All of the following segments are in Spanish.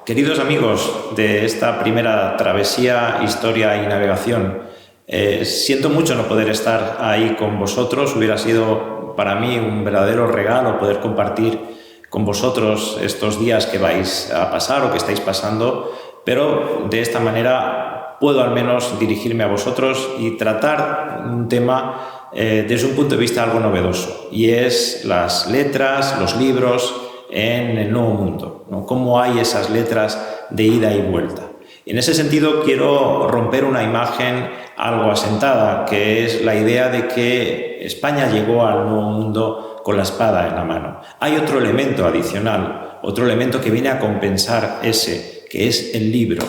Queridos amigos de esta primera travesía, historia y navegación, siento mucho no poder estar ahí con vosotros. Hubiera sido para mí un verdadero regalo poder compartir con vosotros estos días que vais a pasar o que estáis pasando, pero de esta manera puedo al menos dirigirme a vosotros y tratar un tema desde un punto de vista algo novedoso, y es las letras, los libros en el Nuevo Mundo, ¿no? Cómo hay esas letras de ida y vuelta. Y en ese sentido quiero romper una imagen algo asentada, que es la idea de que España llegó al Nuevo Mundo con la espada en la mano. Hay otro elemento adicional, otro elemento que viene a compensar ese, que es el libro.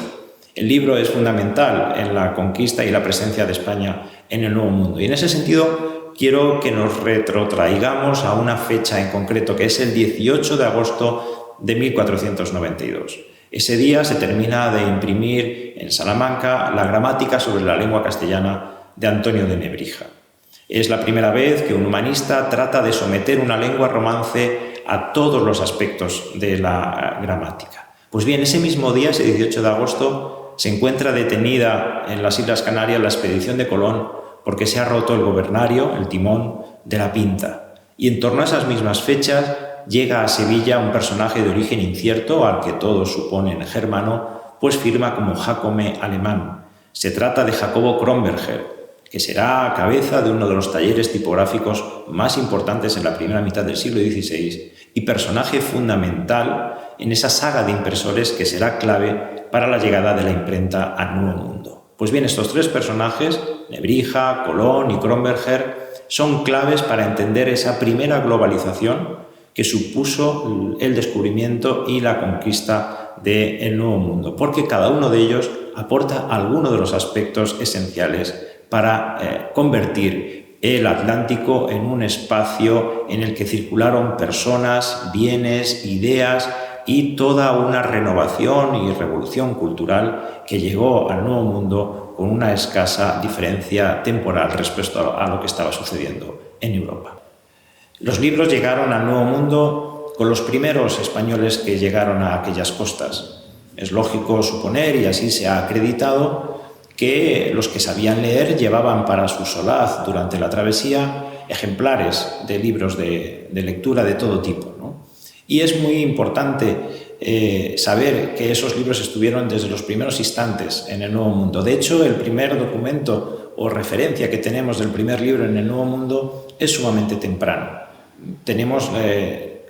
El libro es fundamental en la conquista y la presencia de España en el Nuevo Mundo. Y en ese sentido quiero que nos retrotraigamos a una fecha en concreto, que es el 18 de agosto de 1492. Ese día se termina de imprimir en Salamanca la gramática sobre la lengua castellana de Antonio de Nebrija. Es la primera vez que un humanista trata de someter una lengua romance a todos los aspectos de la gramática. Pues bien, ese mismo día, ese 18 de agosto, se encuentra detenida en las Islas Canarias la expedición de Colón porque se ha roto el gobernario, el timón de la Pinta. Y en torno a esas mismas fechas llega a Sevilla un personaje de origen incierto, al que todos suponen germano, pues firma como Jácome alemán. Se trata de Jacobo Kronberger, que será cabeza de uno de los talleres tipográficos más importantes en la primera mitad del siglo XVI y personaje fundamental en esa saga de impresores que será clave para la llegada de la imprenta al Nuevo Mundo. Pues bien, estos tres personajes, Nebrija, Colón y Kronberger, son claves para entender esa primera globalización que supuso el descubrimiento y la conquista del Nuevo Mundo, porque cada uno de ellos aporta alguno de los aspectos esenciales para convertir el Atlántico en un espacio en el que circularon personas, bienes, ideas y toda una renovación y revolución cultural que llegó al Nuevo Mundo con una escasa diferencia temporal respecto a lo que estaba sucediendo en Europa. Los libros llegaron al Nuevo Mundo con los primeros españoles que llegaron a aquellas costas. Es lógico suponer, y así se ha acreditado, que los que sabían leer llevaban para su solaz durante la travesía ejemplares de libros de lectura de todo tipo, ¿no? Y es muy importante saber que esos libros estuvieron desde los primeros instantes en el Nuevo Mundo. De hecho, el primer documento o referencia que tenemos del primer libro en el Nuevo Mundo es sumamente temprano. Tenemos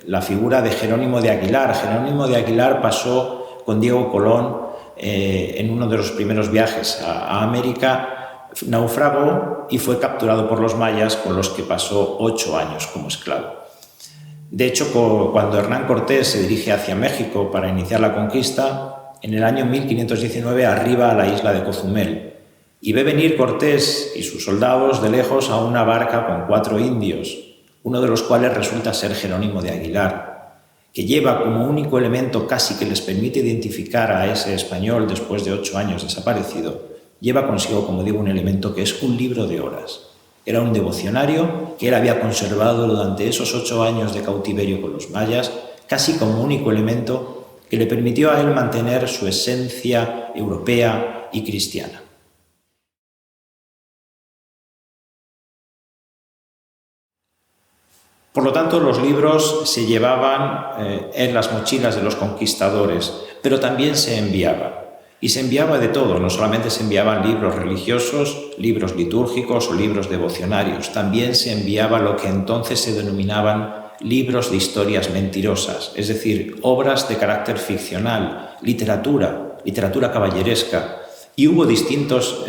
la figura de Jerónimo de Aguilar. Jerónimo de Aguilar pasó con Diego Colón en uno de los primeros viajes a América, naufragó y fue capturado por los mayas, con los que pasó 8 años como esclavo. De hecho, cuando Hernán Cortés se dirige hacia México para iniciar la conquista, en el año 1519 arriba a la isla de Cozumel y ve venir Cortés y sus soldados de lejos a una barca con 4 indios, uno de los cuales resulta ser Jerónimo de Aguilar, que lleva como único elemento casi que les permite identificar a ese español después de 8 años desaparecido, lleva consigo, como digo, un elemento que es un libro de horas. Era un devocionario que él había conservado durante esos 8 años de cautiverio con los mayas, casi como único elemento que le permitió a él mantener su esencia europea y cristiana. Por lo tanto, los libros se llevaban en las mochilas de los conquistadores, pero también se enviaban. Y se enviaba de todo, no solamente se enviaban libros religiosos, libros litúrgicos o libros devocionarios, también se enviaba lo que entonces se denominaban libros de historias mentirosas, es decir, obras de carácter ficcional, literatura caballeresca. Y hubo distintos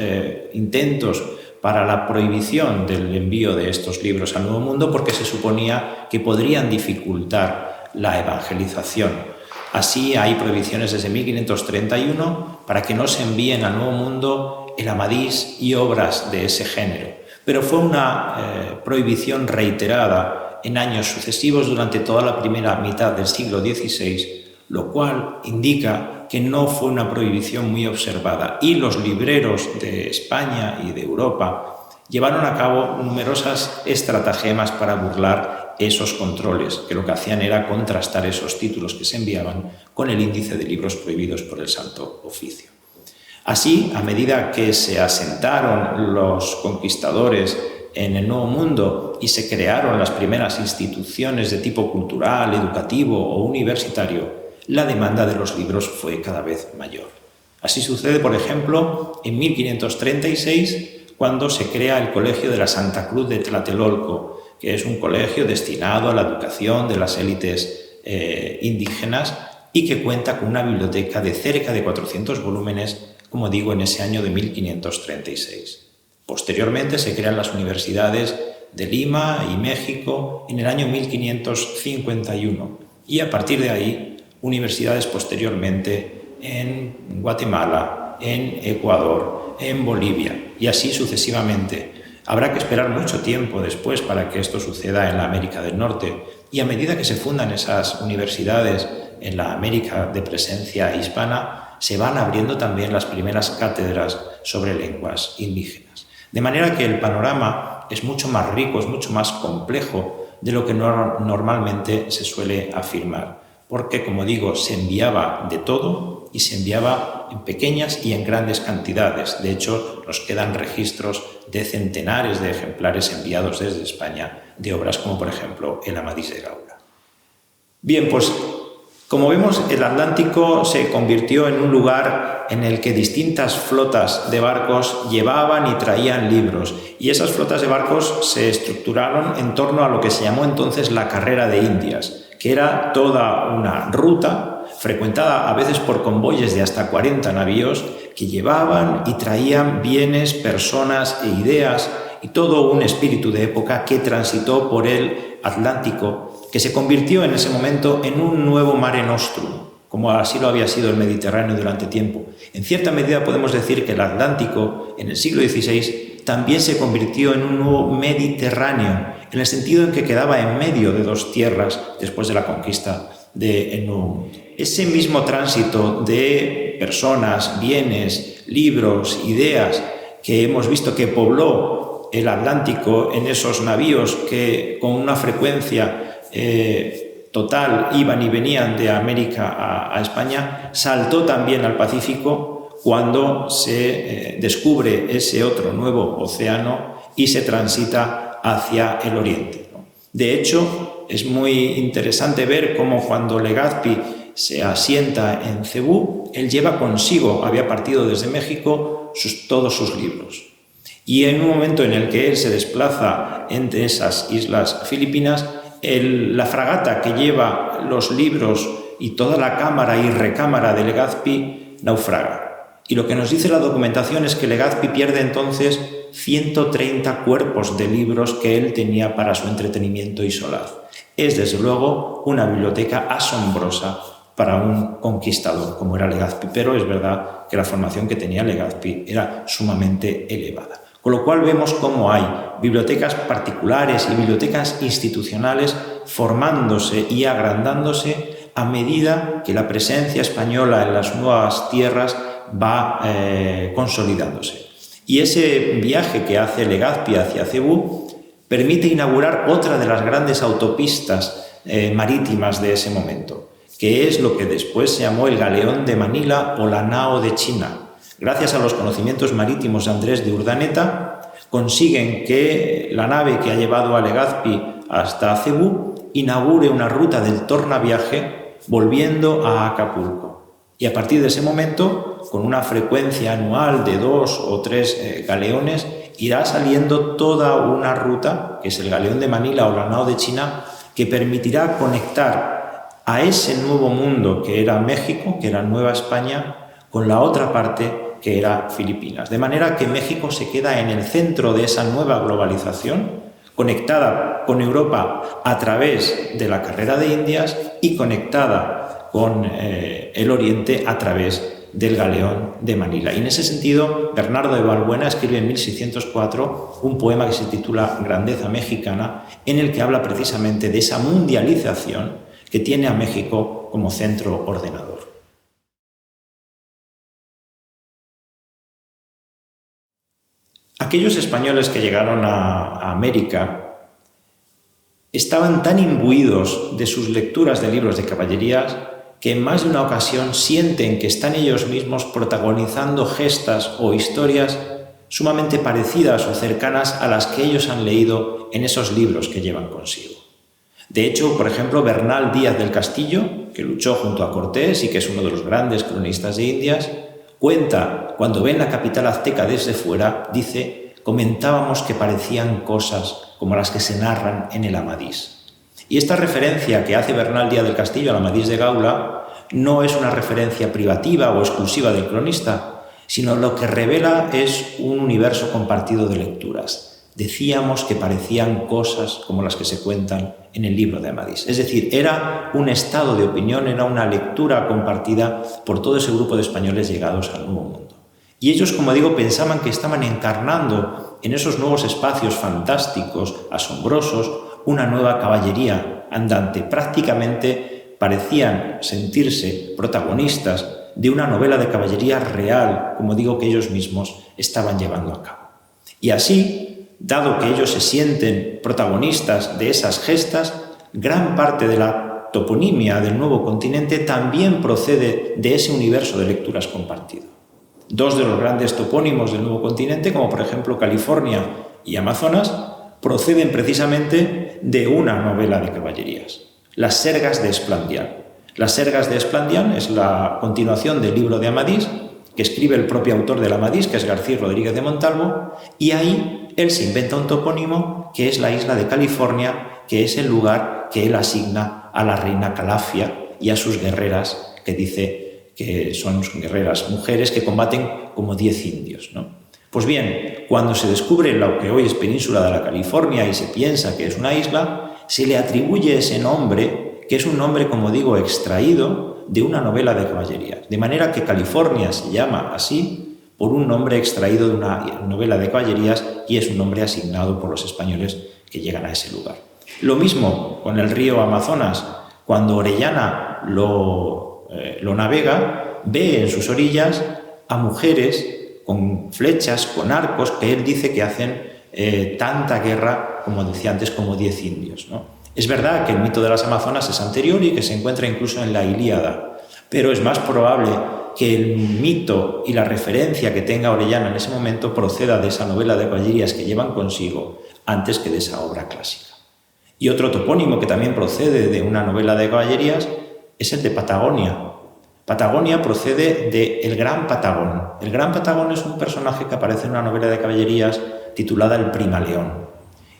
intentos para la prohibición del envío de estos libros al Nuevo Mundo porque se suponía que podrían dificultar la evangelización. Así hay prohibiciones desde 1531 para que no se envíen al Nuevo Mundo el Amadís y obras de ese género. Pero fue una prohibición reiterada en años sucesivos durante toda la primera mitad del siglo XVI, lo cual indica que no fue una prohibición muy observada. Y los libreros de España y de Europa llevaron a cabo numerosas estratagemas para burlar evitar esos controles, que lo que hacían era contrastar esos títulos que se enviaban con el índice de libros prohibidos por el Santo Oficio. Así, a medida que se asentaron los conquistadores en el Nuevo Mundo y se crearon las primeras instituciones de tipo cultural, educativo o universitario, la demanda de los libros fue cada vez mayor. Así sucede, por ejemplo, en 1536, cuando se crea el Colegio de la Santa Cruz de Tlatelolco, que es un colegio destinado a la educación de las élites indígenas y que cuenta con una biblioteca de cerca de 400 volúmenes, como digo, en ese año de 1536. Posteriormente se crean las universidades de Lima y México en el año 1551 y a partir de ahí universidades posteriormente en Guatemala, en Ecuador, en Bolivia y así sucesivamente. Habrá que esperar mucho tiempo después para que esto suceda en la América del Norte y a medida que se fundan esas universidades en la América de presencia hispana, se van abriendo también las primeras cátedras sobre lenguas indígenas. De manera que el panorama es mucho más rico, es mucho más complejo de lo que normalmente se suele afirmar, porque, como digo, se enviaba de todo y se enviaba en pequeñas y en grandes cantidades. De hecho, nos quedan registros de centenares de ejemplares enviados desde España de obras como, por ejemplo, el Amadís de Gaula. Bien, pues como vemos, el Atlántico se convirtió en un lugar en el que distintas flotas de barcos llevaban y traían libros, y esas flotas de barcos se estructuraron en torno a lo que se llamó entonces la Carrera de Indias, que era toda una ruta frecuentada a veces por convoyes de hasta 40 navíos que llevaban y traían bienes, personas e ideas y todo un espíritu de época que transitó por el Atlántico, que se convirtió en ese momento en un nuevo Mare Nostrum, como así lo había sido el Mediterráneo durante tiempo. En cierta medida podemos decir que el Atlántico, en el siglo XVI, también se convirtió en un nuevo Mediterráneo, en el sentido en que quedaba en medio de dos tierras después de la conquista del Nuevo Mundo. Ese mismo tránsito de personas, bienes, libros, ideas que hemos visto que pobló el Atlántico en esos navíos que con una frecuencia total iban y venían de América a España, saltó también al Pacífico cuando se descubre ese otro nuevo océano y se transita hacia el oriente. De hecho, es muy interesante ver cómo cuando Legazpi se asienta en Cebú, él lleva consigo, había partido desde México, todos sus libros. Y en un momento en el que él se desplaza entre esas islas filipinas, la fragata que lleva los libros y toda la cámara y recámara de Legazpi naufraga. Y lo que nos dice la documentación es que Legazpi pierde entonces 130 cuerpos de libros que él tenía para su entretenimiento y solaz. Es, desde luego, una biblioteca asombrosa para un conquistador como era Legazpi, pero es verdad que la formación que tenía Legazpi era sumamente elevada. Con lo cual vemos cómo hay bibliotecas particulares y bibliotecas institucionales formándose y agrandándose a medida que la presencia española en las nuevas tierras va consolidándose. Y ese viaje que hace Legazpi hacia Cebú permite inaugurar otra de las grandes autopistas marítimas de ese momento, que es lo que después se llamó el Galeón de Manila o la Nao de China. Gracias a los conocimientos marítimos de Andrés de Urdaneta, consiguen que la nave que ha llevado a Legazpi hasta Cebú inaugure una ruta del tornaviaje volviendo a Acapulco. Y a partir de ese momento, con una frecuencia anual de 2 o 3 galeones, irá saliendo toda una ruta, que es el Galeón de Manila o la Nao de China, que permitirá conectar a ese nuevo mundo que era México, que era Nueva España, con la otra parte que era Filipinas. De manera que México se queda en el centro de esa nueva globalización, conectada con Europa a través de la Carrera de Indias y conectada con el Oriente a través del Galeón de Manila. Y en ese sentido, Bernardo de Balbuena escribe en 1604 un poema que se titula Grandeza Mexicana, en el que habla precisamente de esa mundialización que tiene a México como centro ordenador. Aquellos españoles que llegaron a América estaban tan imbuidos de sus lecturas de libros de caballerías que en más de una ocasión sienten que están ellos mismos protagonizando gestas o historias sumamente parecidas o cercanas a las que ellos han leído en esos libros que llevan consigo. De hecho, por ejemplo, Bernal Díaz del Castillo, que luchó junto a Cortés y que es uno de los grandes cronistas de Indias, cuenta, cuando ven la capital azteca desde fuera, dice: comentábamos que parecían cosas como las que se narran en el Amadís. Y esta referencia que hace Bernal Díaz del Castillo al Amadís de Gaula no es una referencia privativa o exclusiva del cronista, sino lo que revela es un universo compartido de lecturas. Decíamos que parecían cosas como las que se cuentan en el libro de Amadís. Es decir, era un estado de opinión, era una lectura compartida por todo ese grupo de españoles llegados al Nuevo Mundo. Y ellos, como digo, pensaban que estaban encarnando en esos nuevos espacios fantásticos, asombrosos, una nueva caballería andante. Prácticamente parecían sentirse protagonistas de una novela de caballería real, como digo, que ellos mismos estaban llevando a cabo. Y así, dado que ellos se sienten protagonistas de esas gestas, gran parte de la toponimia del nuevo continente también procede de ese universo de lecturas compartido. Dos de los grandes topónimos del nuevo continente, como por ejemplo California y Amazonas, proceden precisamente de una novela de caballerías, Las Sergas de Esplandián. Las Sergas de Esplandián es la continuación del libro de Amadís, que escribe el propio autor del Amadís, que es García Rodríguez de Montalvo, y ahí él se inventa un topónimo que es la isla de California, que es el lugar que él asigna a la reina Calafia y a sus guerreras, que dice que son guerreras mujeres que combaten como 10 indios, ¿no? Pues bien, cuando se descubre lo que hoy es Península de la California y se piensa que es una isla, se le atribuye ese nombre, que es un nombre, como digo, extraído de una novela de caballerías. De manera que California se llama así por un nombre extraído de una novela de caballerías y es un nombre asignado por los españoles que llegan a ese lugar. Lo mismo con el río Amazonas. Cuando Orellana lo navega, ve en sus orillas a mujeres con flechas, con arcos, que él dice que hacen tanta guerra, como decía antes, como 10 indios, ¿no? Es verdad que el mito de las Amazonas es anterior y que se encuentra incluso en la Ilíada, pero es más probable que el mito y la referencia que tenga Orellana en ese momento proceda de esa novela de caballerías que llevan consigo antes que de esa obra clásica. Y otro topónimo que también procede de una novela de caballerías es el de Patagonia. Patagonia procede de El Gran Patagón. El Gran Patagón es un personaje que aparece en una novela de caballerías titulada El Primaleón.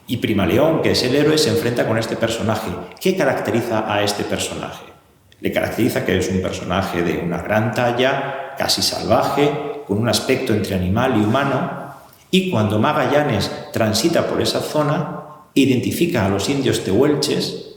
Y Primaleón, que es el héroe, se enfrenta con este personaje. ¿Qué caracteriza a este personaje? Le caracteriza que es un personaje de una gran talla, casi salvaje, con un aspecto entre animal y humano, y cuando Magallanes transita por esa zona, identifica a los indios tehuelches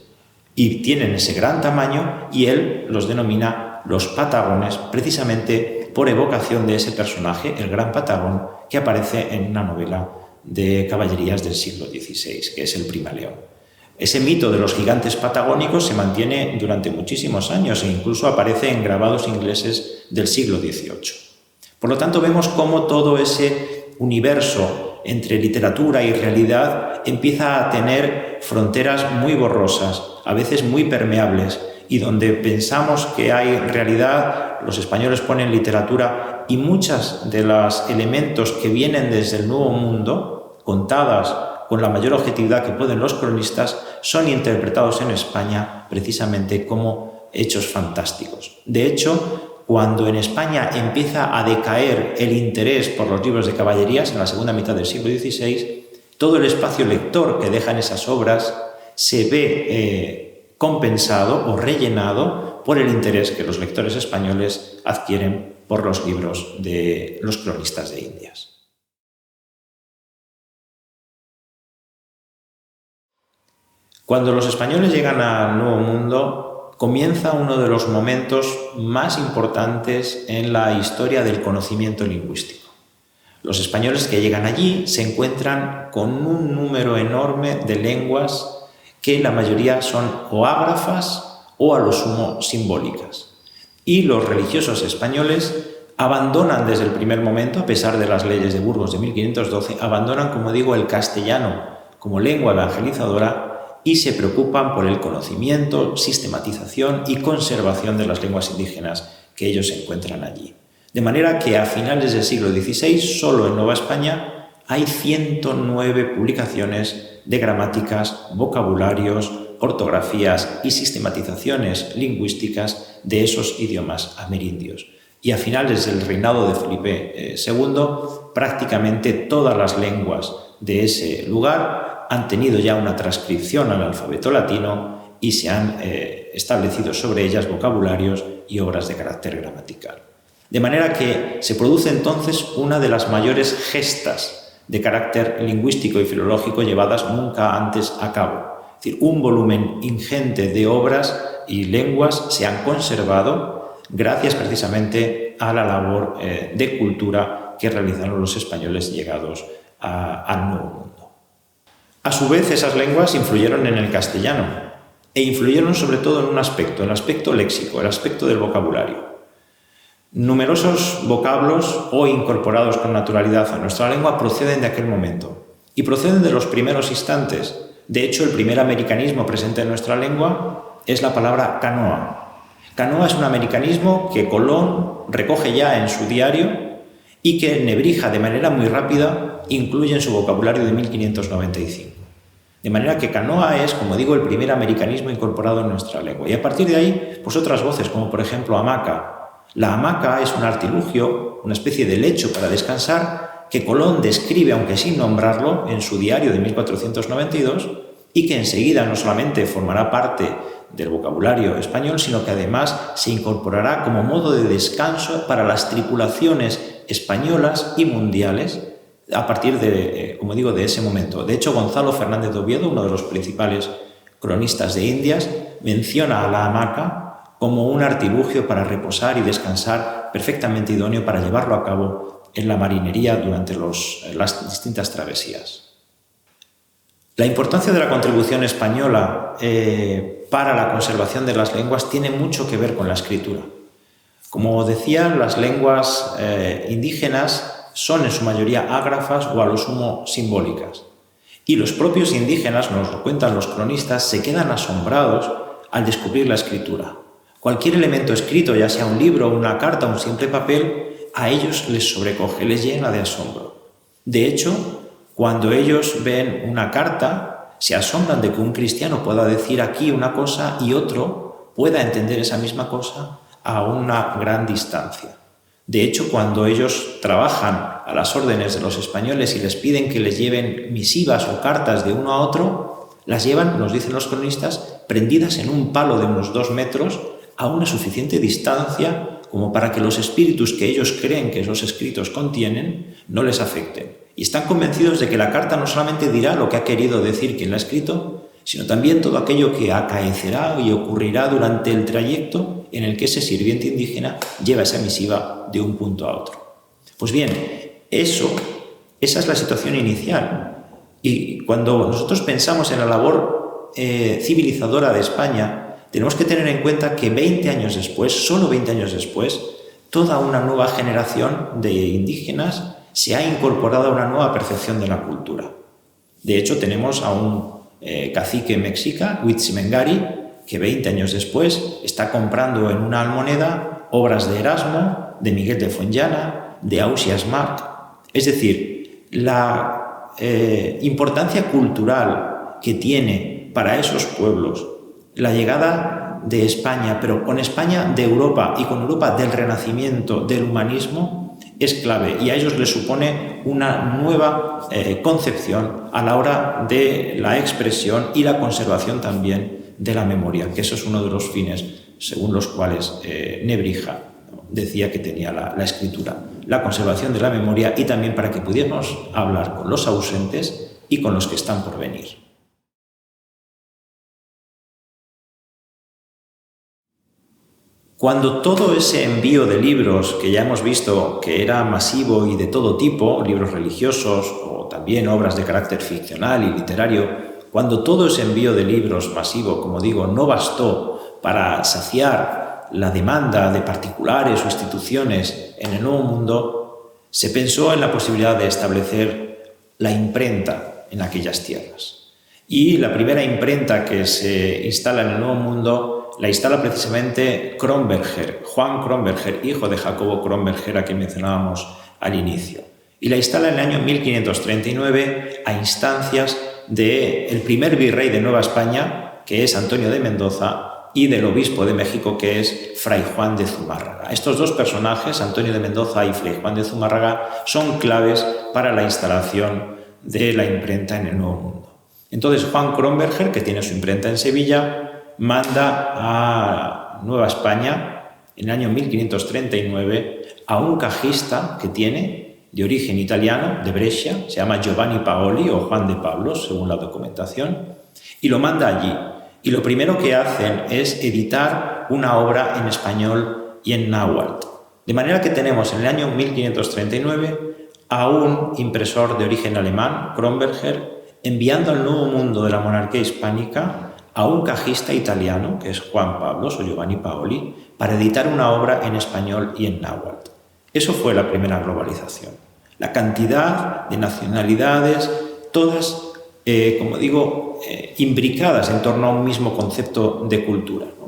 y tienen ese gran tamaño y él los denomina los patagones, precisamente por evocación de ese personaje, el Gran Patagón, que aparece en una novela de caballerías del siglo XVI, que es el Primaleón. Ese mito de los gigantes patagónicos se mantiene durante muchísimos años e incluso aparece en grabados ingleses del siglo XVIII. Por lo tanto, vemos cómo todo ese universo entre literatura y realidad empieza a tener fronteras muy borrosas, a veces muy permeables, y donde pensamos que hay realidad, los españoles ponen literatura y muchos de los elementos que vienen desde el Nuevo Mundo, contadas con la mayor objetividad que pueden los cronistas, son interpretados en España precisamente como hechos fantásticos. De hecho, cuando en España empieza a decaer el interés por los libros de caballerías en la segunda mitad del siglo XVI, todo el espacio lector que dejan esas obras se ve compensado o rellenado por el interés que los lectores españoles adquieren por los libros de los cronistas de Indias. Cuando los españoles llegan al Nuevo Mundo, comienza uno de los momentos más importantes en la historia del conocimiento lingüístico. Los españoles que llegan allí se encuentran con un número enorme de lenguas que la mayoría son o ágrafas o a lo sumo simbólicas. Y los religiosos españoles abandonan desde el primer momento, a pesar de las leyes de Burgos de 1512, abandonan, como digo, el castellano como lengua evangelizadora y se preocupan por el conocimiento, sistematización y conservación de las lenguas indígenas que ellos encuentran allí. De manera que a finales del siglo XVI, solo en Nueva España, hay 109 publicaciones de gramáticas, vocabularios, ortografías y sistematizaciones lingüísticas de esos idiomas amerindios. Y a finales del reinado de Felipe II, prácticamente todas las lenguas de ese lugar han tenido ya una transcripción al alfabeto latino y se han establecido sobre ellas vocabularios y obras de carácter gramatical. De manera que se produce entonces una de las mayores gestas de carácter lingüístico y filológico llevadas nunca antes a cabo. Es decir, un volumen ingente de obras y lenguas se han conservado gracias precisamente a la labor de cultura que realizaron los españoles llegados al Nuevo Mundo. A su vez, esas lenguas influyeron en el castellano e influyeron sobre todo en un aspecto, el aspecto léxico, el aspecto del vocabulario. Numerosos vocablos hoy incorporados con naturalidad a nuestra lengua proceden de aquel momento y proceden de los primeros instantes. De hecho, el primer americanismo presente en nuestra lengua es la palabra canoa. Canoa es un americanismo que Colón recoge ya en su diario y que Nebrija, de manera muy rápida, incluye en su vocabulario de 1595. De manera que canoa es, como digo, el primer americanismo incorporado en nuestra lengua. Y a partir de ahí, pues otras voces, como por ejemplo hamaca. La hamaca es un artilugio, una especie de lecho para descansar, que Colón describe, aunque sin nombrarlo, en su diario de 1492 y que enseguida no solamente formará parte del vocabulario español, sino que además se incorporará como modo de descanso para las tripulaciones españolas y mundiales a partir de, como digo, de ese momento. De hecho, Gonzalo Fernández de Oviedo, uno de los principales cronistas de Indias, menciona a la hamaca como un artilugio para reposar y descansar perfectamente idóneo para llevarlo a cabo en la marinería durante las distintas travesías. La importancia de la contribución española para la conservación de las lenguas tiene mucho que ver con la escritura. Como decía, las lenguas indígenas son en su mayoría ágrafas o a lo sumo simbólicas. Y los propios indígenas, nos lo cuentan los cronistas, se quedan asombrados al descubrir la escritura. Cualquier elemento escrito, ya sea un libro, una carta, un simple papel, a ellos les sobrecoge, les llena de asombro. De hecho, cuando ellos ven una carta, se asombran de que un cristiano pueda decir aquí una cosa y otro pueda entender esa misma cosa a una gran distancia. De hecho, cuando ellos trabajan a las órdenes de los españoles y les piden que les lleven misivas o cartas de uno a otro, las llevan, nos dicen los cronistas, prendidas en un palo de unos 2 metros a una suficiente distancia como para que los espíritus que ellos creen que esos escritos contienen no les afecten. Y están convencidos de que la carta no solamente dirá lo que ha querido decir quien la ha escrito, sino también todo aquello que acaecerá y ocurrirá durante el trayecto en el que ese sirviente indígena lleva esa misiva de un punto a otro. Pues bien, esa es la situación inicial. Y cuando nosotros pensamos en la labor civilizadora de España, tenemos que tener en cuenta que 20 años después, solo 20 años después, toda una nueva generación de indígenas se ha incorporado a una nueva percepción de la cultura. De hecho, tenemos a un cacique mexica, Huitzimengari, que 20 años después está comprando en una almoneda obras de Erasmo, de Miguel de Fuenllana, de Ausias Marc. Es decir, la importancia cultural que tiene para esos pueblos la llegada de España, pero con España de Europa y con Europa del Renacimiento, del humanismo, es clave y a ellos les supone una nueva concepción a la hora de la expresión y la conservación también de la memoria, que eso es uno de los fines según los cuales Nebrija decía que tenía la escritura, la conservación de la memoria y también para que pudiéramos hablar con los ausentes y con los que están por venir. Cuando todo ese envío de libros que ya hemos visto que era masivo y de todo tipo, libros religiosos o también obras de carácter ficcional y literario, cuando todo ese envío de libros masivo, como digo, no bastó para saciar la demanda de particulares o instituciones en el Nuevo Mundo, se pensó en la posibilidad de establecer la imprenta en aquellas tierras. Y la primera imprenta que se instala en el Nuevo Mundo la instala precisamente Kronberger, Juan Kronberger, hijo de Jacobo Kronberger, a quien mencionábamos al inicio. Y la instala en el año 1539 a instancias del primer virrey de Nueva España, que es Antonio de Mendoza, y del obispo de México, que es Fray Juan de Zumárraga. Estos dos personajes, Antonio de Mendoza y Fray Juan de Zumárraga, son claves para la instalación de la imprenta en el Nuevo Mundo. Entonces Juan Kronberger, que tiene su imprenta en Sevilla, manda a Nueva España en el año 1539 a un cajista que tiene de origen italiano, de Brescia, se llama Giovanni Paoli o Juan de Pablos, según la documentación, y lo manda allí. Y lo primero que hacen es editar una obra en español y en náhuatl. De manera que tenemos en el año 1539 a un impresor de origen alemán, Kronberger, enviando al Nuevo Mundo de la monarquía hispánica a un cajista italiano, que es Juan Pablos o Giovanni Paoli, para editar una obra en español y en náhuatl. Eso fue la primera globalización. La cantidad de nacionalidades, todas, como digo, imbricadas en torno a un mismo concepto de cultura, ¿no?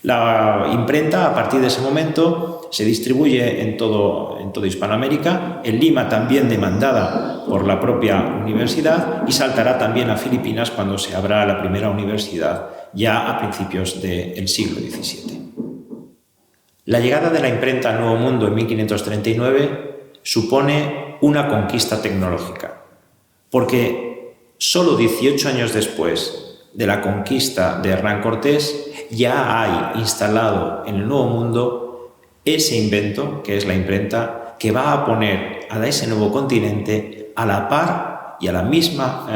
La imprenta, a partir de ese momento, se distribuye en todo Hispanoamérica, en Lima también demandada por la propia universidad, y saltará también a Filipinas cuando se abra la primera universidad, ya a principios del siglo XVII. La llegada de la imprenta al Nuevo Mundo en 1539 supone una conquista tecnológica, porque solo 18 años después de la conquista de Hernán Cortés ya hay instalado en el Nuevo Mundo ese invento, que es la imprenta, que va a poner a ese nuevo continente a la par y a la misma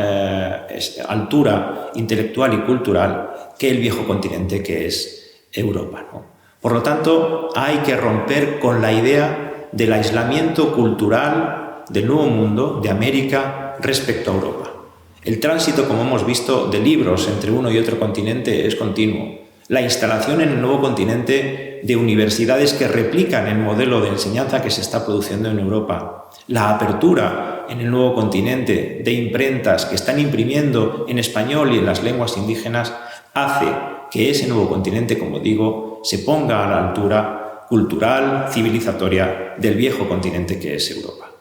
altura intelectual y cultural que el viejo continente, que es Europa, ¿no? Por lo tanto, hay que romper con la idea del aislamiento cultural del Nuevo Mundo, de América, respecto a Europa. El tránsito, como hemos visto, de libros entre uno y otro continente es continuo. La instalación en el nuevo continente de universidades que replican el modelo de enseñanza que se está produciendo en Europa. La apertura en el nuevo continente de imprentas que están imprimiendo en español y en las lenguas indígenas hace que ese nuevo continente, como digo, se ponga a la altura cultural, civilizatoria del viejo continente que es Europa.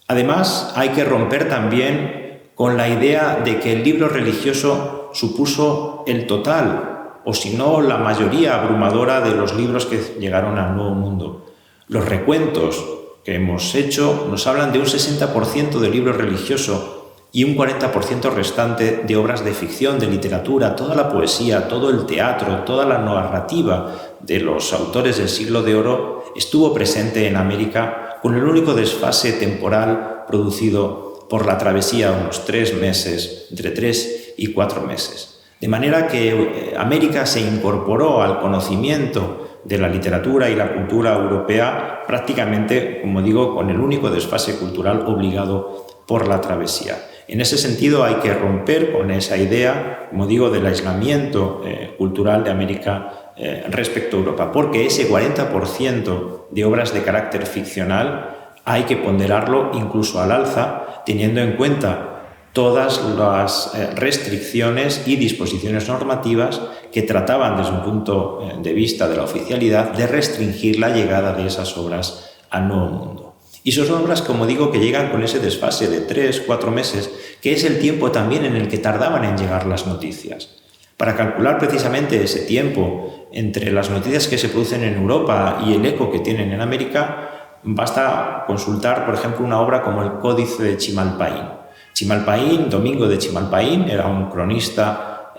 Además, hay que romper también con la idea de que el libro religioso supuso el total, o si no, la mayoría abrumadora de los libros que llegaron al Nuevo Mundo. Los recuentos que hemos hecho nos hablan de un 60% de libro religioso y un 40% restante de obras de ficción, de literatura, toda la poesía, todo el teatro, toda la narrativa de los autores del Siglo de Oro estuvo presente en América, con el único desfase temporal producido por la travesía, unos 3 meses, entre 3 y 4 meses. De manera que América se incorporó al conocimiento de la literatura y la cultura europea prácticamente, como digo, con el único desfase cultural obligado por la travesía. En ese sentido hay que romper con esa idea, como digo, del aislamiento cultural de América respecto a Europa, porque ese 40% de obras de carácter ficcional hay que ponderarlo incluso al alza, teniendo en cuenta todas las restricciones y disposiciones normativas que trataban desde un punto de vista de la oficialidad de restringir la llegada de esas obras al Nuevo Mundo. Y son obras, como digo, que llegan con ese desfase de 3-4 meses, que es el tiempo también en el que tardaban en llegar las noticias. Para calcular precisamente ese tiempo entre las noticias que se producen en Europa y el eco que tienen en América, basta consultar, por ejemplo, una obra como el Códice de Chimalpaín. Chimalpaín, Domingo de Chimalpaín, era un cronista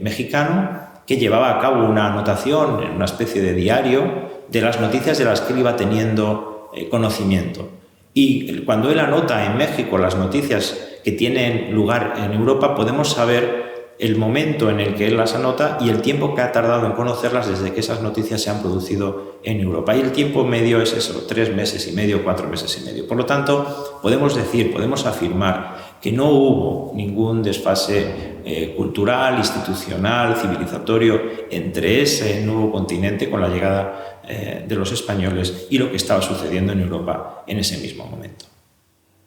mexicano que llevaba a cabo una anotación en una especie de diario de las noticias de las que él iba teniendo conocimiento. Y cuando él anota en México las noticias que tienen lugar en Europa, podemos saber el momento en el que él las anota y el tiempo que ha tardado en conocerlas desde que esas noticias se han producido en Europa. Y el tiempo medio es eso, 3 meses y medio, 4 meses y medio. Por lo tanto, podemos afirmar que no hubo ningún desfase cultural, institucional, civilizatorio entre ese nuevo continente con la llegada de los españoles y lo que estaba sucediendo en Europa en ese mismo momento.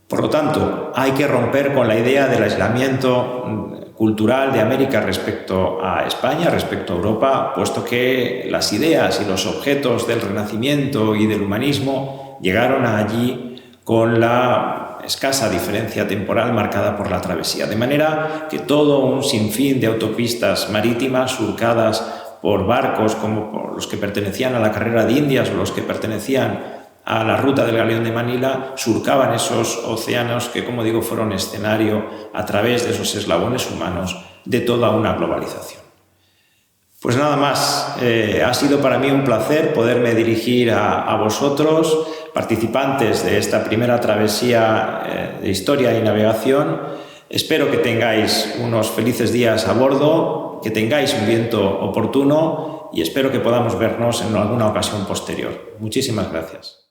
Por lo tanto, hay que romper con la idea del aislamiento cultural de América respecto a España, respecto a Europa, puesto que las ideas y los objetos del Renacimiento y del humanismo llegaron allí con la escasa diferencia temporal marcada por la travesía, de manera que todo un sinfín de autopistas marítimas surcadas por barcos como por los que pertenecían a la carrera de Indias o los que pertenecían a la ruta del Galeón de Manila, surcaban esos océanos que, como digo, fueron escenario a través de esos eslabones humanos de toda una globalización. Pues nada más, ha sido para mí un placer poderme dirigir a vosotros, participantes de esta primera travesía de historia y navegación. Espero que tengáis unos felices días a bordo, que tengáis un viento oportuno y espero que podamos vernos en alguna ocasión posterior. Muchísimas gracias.